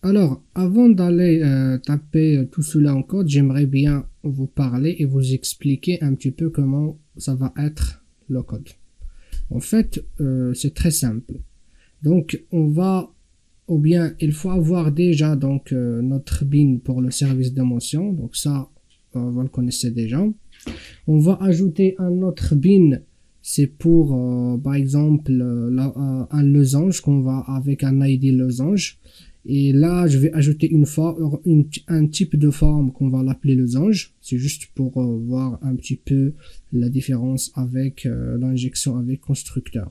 Alors, avant d'aller taper tout cela en code, j'aimerais bien vous parler et vous expliquer un petit peu comment ça va être le code. En fait, c'est très simple. Donc, ou bien, il faut avoir déjà notre bin pour le service d'émotion. Donc ça, vous le connaissez déjà. On va ajouter un autre bin. C'est pour, par exemple, un losange qu'on va avec un ID losange. Et là, je vais ajouter un type de forme qu'on va l'appeler losange. C'est juste pour voir un petit peu la différence avec l'injection avec constructeur.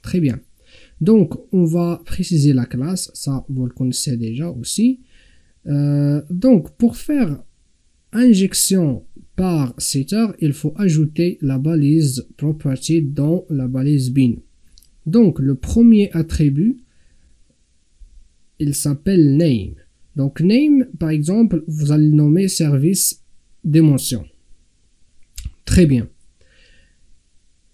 Très bien. Donc, on va préciser la classe. Ça, vous le connaissez déjà aussi. Donc, pour faire injection par setter, il faut ajouter la balise property dans la balise bin. Donc, le premier attribut, il s'appelle name. Donc, name, par exemple, vous allez le nommer service d'émotion. Très bien.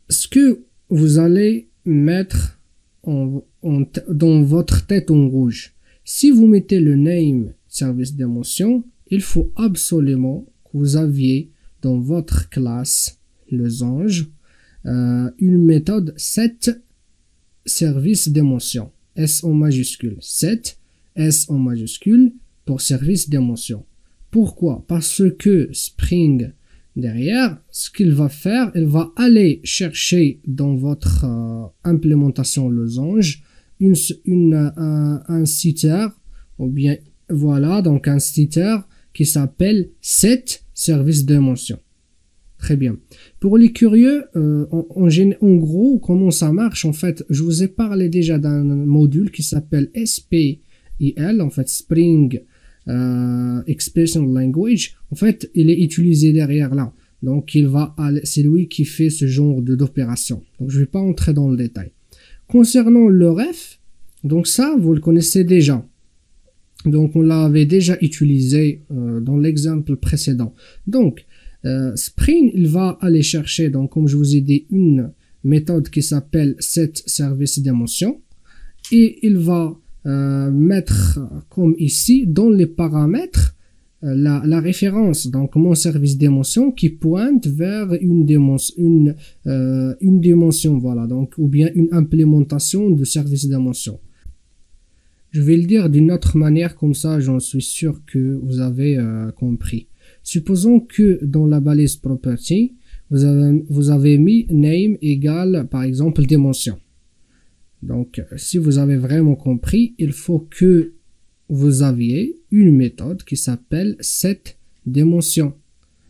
Ce que vous allez mettre dans votre tête en rouge, si vous mettez le name service d'émotion, il faut absolument que vous aviez dans votre classe losange une méthode set service d'émotion. S en majuscule. Set S en majuscule pour service d'émotion. Pourquoi? Parce que Spring derrière, ce qu'il va faire, il va aller chercher dans votre implémentation losange un setter, ou bien voilà, donc un setter qui s'appelle set service d'émotion. Très bien. Pour les curieux, en gros, comment ça marche? En fait, je vous ai parlé déjà d'un module qui s'appelle SPIL, en fait Spring Expression Language. En fait, il est utilisé derrière là. Donc, c'est lui qui fait ce genre d'opération. Donc, je ne vais pas entrer dans le détail. Concernant le ref, donc ça, vous le connaissez déjà. Donc, on l'avait déjà utilisé dans l'exemple précédent. Donc, Spring, il va aller chercher, donc comme je vous ai dit, une méthode qui s'appelle setService d'émotion et il va mettre comme ici dans les paramètres la référence, donc mon service d'émotion qui pointe vers une dimension, voilà, donc ou bien une implémentation de service d'émotion. Je vais le dire d'une autre manière, comme ça j'en suis sûr que vous avez compris. Supposons que dans la balise property, vous avez mis name égale par exemple dimension. Donc si vous avez vraiment compris, il faut que vous aviez une méthode qui s'appelle setDimension.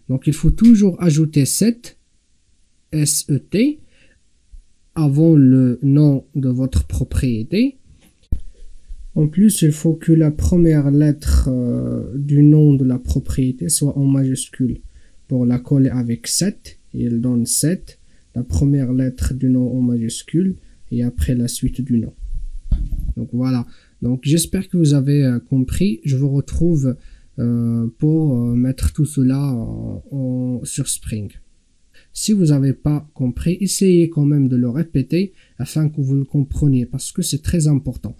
Donc il faut toujours ajouter set SET avant le nom de votre propriété. En plus, il faut que la première lettre du nom de la propriété soit en majuscule. Pour la coller avec 7, il donne 7, la première lettre du nom en majuscule et après la suite du nom. Donc voilà. Donc j'espère que vous avez compris. Je vous retrouve pour mettre tout cela sur Spring. Si vous n'avez pas compris, essayez quand même de le répéter afin que vous le compreniez parce que c'est très important.